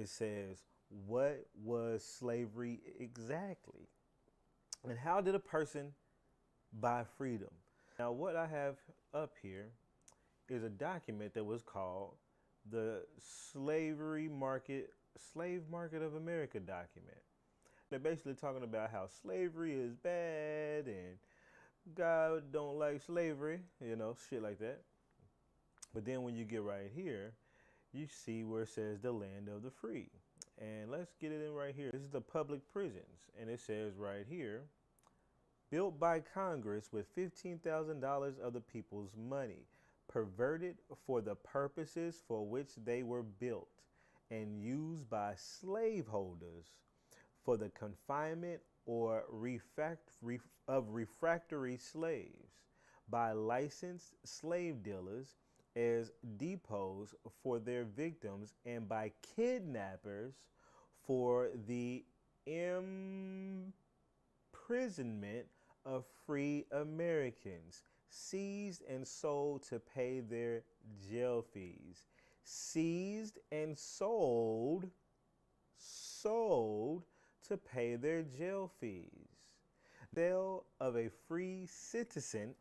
It says, what was slavery exactly? And how did a person buy freedom? Now, what I have up here is a document that was called the Slave Market of America document. They're basically talking about how slavery is bad and God don't like slavery, shit like that. But then when you get right here, you see where it says the land of the free. And let's get it in right here. This is the public prisons. And it says right here, built by Congress with $15,000 of the people's money, perverted for the purposes for which they were built, and used by slaveholders for the confinement or refractory slaves, by licensed slave dealers as depots for their victims, and by kidnappers for the imprisonment of free Americans, seized and sold to pay their jail fees. Seized and sold to pay their jail fees. Sale of a free citizen,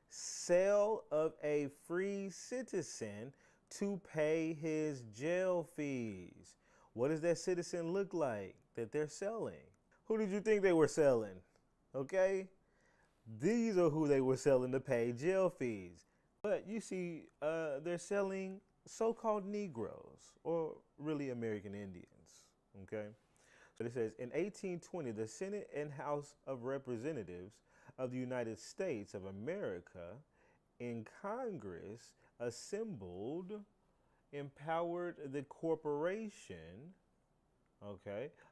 sale of a free citizen to pay his jail fees. What does that citizen look like that they're selling? Who did you think they were selling? Okay? These are who they were selling to pay jail fees. But you see, they're selling so-called Negroes, or really American Indians, okay? So it says, in 1820, the Senate and House of Representatives of the United States of America in Congress assembled, empowered the corporation,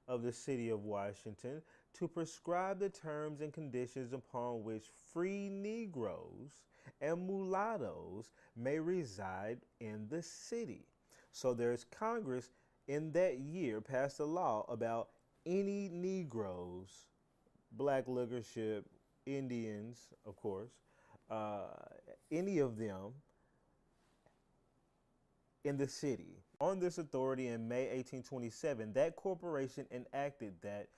of the city of Washington to prescribe the terms and conditions upon which free Negroes and mulattoes may reside in the city. So there's Congress in that year passed a law about any Negroes, black liquorship, Indians, of course, any of them in the city. On this authority in May 1827, that corporation enacted that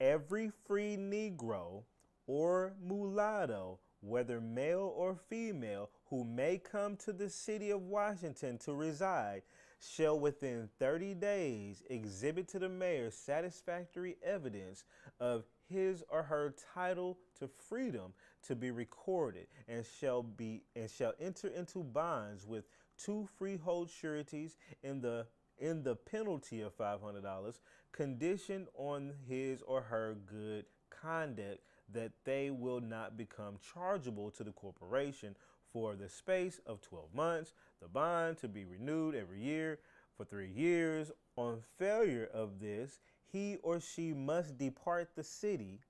every free Negro or mulatto, whether male or female, who may come to the city of Washington to reside, shall within 30 days exhibit to the mayor satisfactory evidence of his or her title to freedom to be recorded, and shall enter into bonds with 2 freehold sureties in the penalty of $500, conditioned on his or her good conduct, that they will not become chargeable to the corporation for the space of 12 months, the bond to be renewed every year for 3 years. On failure of this, he or she must depart the city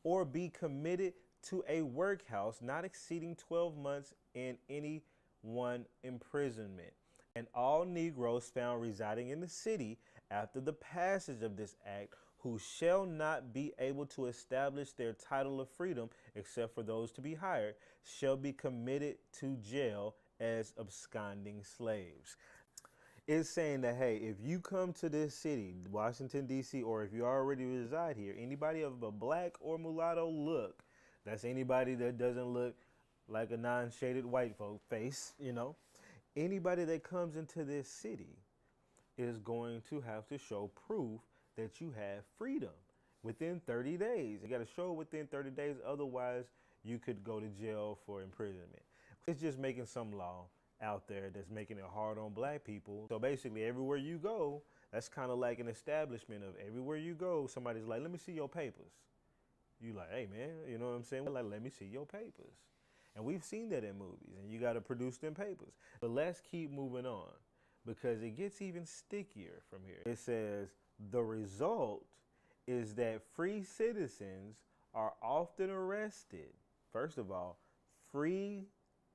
or be committed to a workhouse not exceeding 12 months in any one imprisonment. And all Negroes found residing in the city after the passage of this act, who shall not be able to establish their title of freedom, except for those to be hired, shall be committed to jail as absconding slaves. It's saying that, hey, if you come to this city, Washington, D.C., or if you already reside here, anybody of a black or mulatto look, that's anybody that doesn't look like a non-shaded white folk face, anybody that comes into this city is going to have to show proof that you have freedom within 30 days. You got to show within 30 days, otherwise you could go to jail for imprisonment. It's just making some law out there that's making it hard on black people. So basically everywhere you go, that's kind of like an establishment of everywhere you go, somebody's like, let me see your papers. You like, hey man, you know what I'm saying? Like, let me see your papers. And we've seen that in movies, and you got to produce them papers. But let's keep moving on, because it gets even stickier from here. It says, the result is that free citizens are often arrested. First of all, free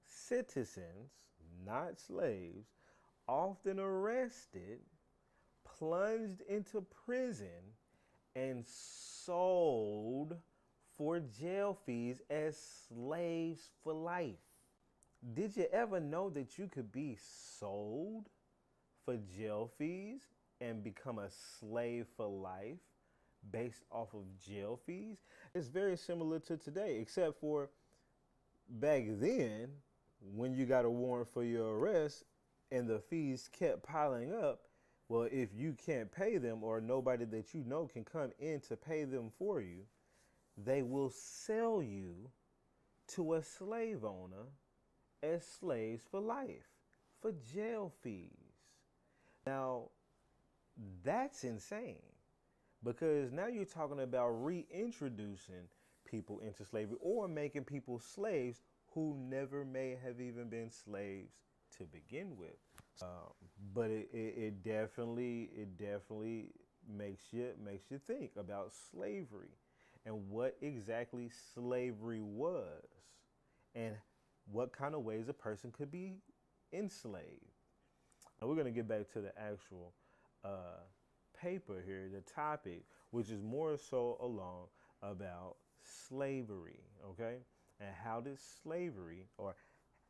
citizens, not slaves, often arrested, plunged into prison, and sold for jail fees as slaves for life. Did you ever know that you could be sold for jail fees and become a slave for life based off of jail fees. It's very similar to today, except for back then, when you got a warrant for your arrest and the fees kept piling up, well, if you can't pay them or nobody that you know can come in to pay them for you, they will sell you to a slave owner as slaves for life for jail fees. Now, that's insane because now you're talking about reintroducing people into slavery or making people slaves who never may have even been slaves to begin with. But it definitely makes you think about slavery and what exactly slavery was and what kind of ways a person could be enslaved. Now we're going to get back to the actual paper here, the topic, which is more so along about slavery, okay? And how does slavery, or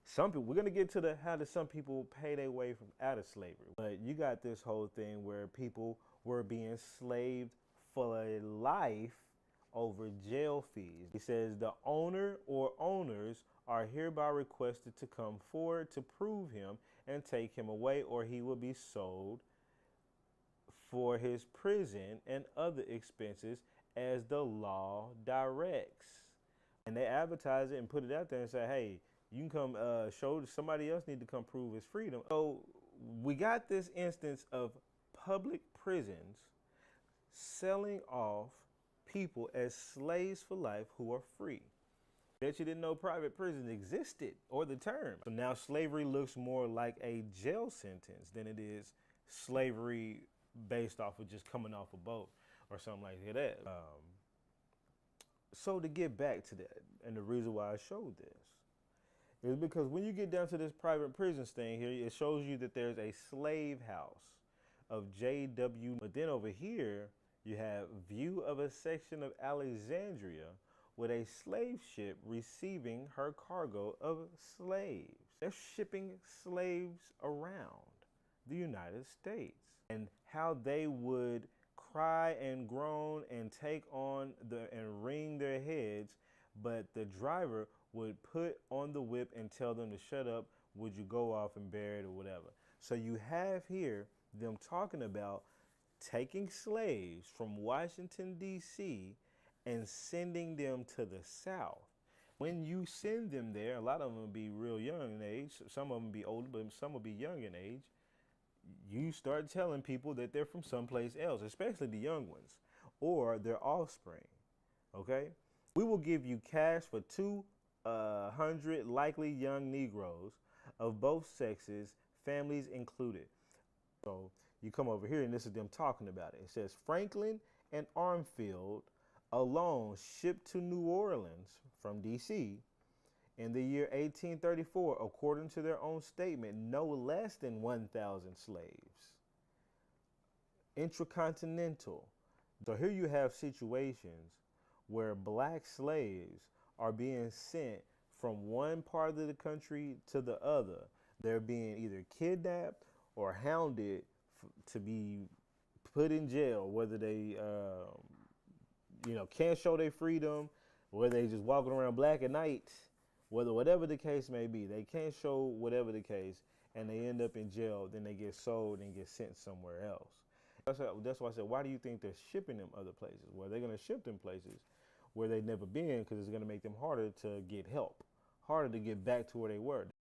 some people, we're going to get to the how did some people pay their way from out of slavery. But you got this whole thing where people were being enslaved for a life over jail fees. He says the owner or owners are hereby requested to come forward to prove him and take him away, or he will be sold for his prison and other expenses as the law directs. And they advertise it and put it out there and say, hey, you can come show somebody else need to come prove his freedom. So we got this instance of public prisons selling off people as slaves for life who are free. Bet you didn't know private prisons existed or the term. So now slavery looks more like a jail sentence than it is slavery based off of just coming off a boat or something like that. So to get back to that, and the reason why I showed this is because when you get down to this private prisons thing here, it shows you that there's a slave house of J.W. But then over here, you have view of a section of Alexandria with a slave ship receiving her cargo of slaves. They're shipping slaves around the United States, and how they would cry and groan and take on and wring their heads, but the driver would put on the whip and tell them to shut up, would you go off and bear it or whatever. So you have here them talking about taking slaves from Washington D.C. and sending them to the South. When you send them there, a lot of them will be real young in age, some of them will be older, but some will be young in age. You start telling people that they're from someplace else, especially the young ones, or their offspring, okay? We will give you cash for 200 likely young Negroes of both sexes, families included. So you come over here, and this is them talking about it. It says, Franklin and Armfield alone shipped to New Orleans from D.C. in the year 1834, according to their own statement, no less than 1,000 slaves. Intracontinental. So here you have situations where black slaves are being sent from one part of the country to the other. They're being either kidnapped or hounded to be put in jail, whether they can't show their freedom, whether they just walking around black at night, whatever the case may be. They can't show whatever the case, and they end up in jail. Then they get sold and get sent somewhere else. That's why I said, why do you think they're shipping them other places? Well, they're going to ship them places where they've never been, because it's going to make them harder to get help, harder to get back to where they were.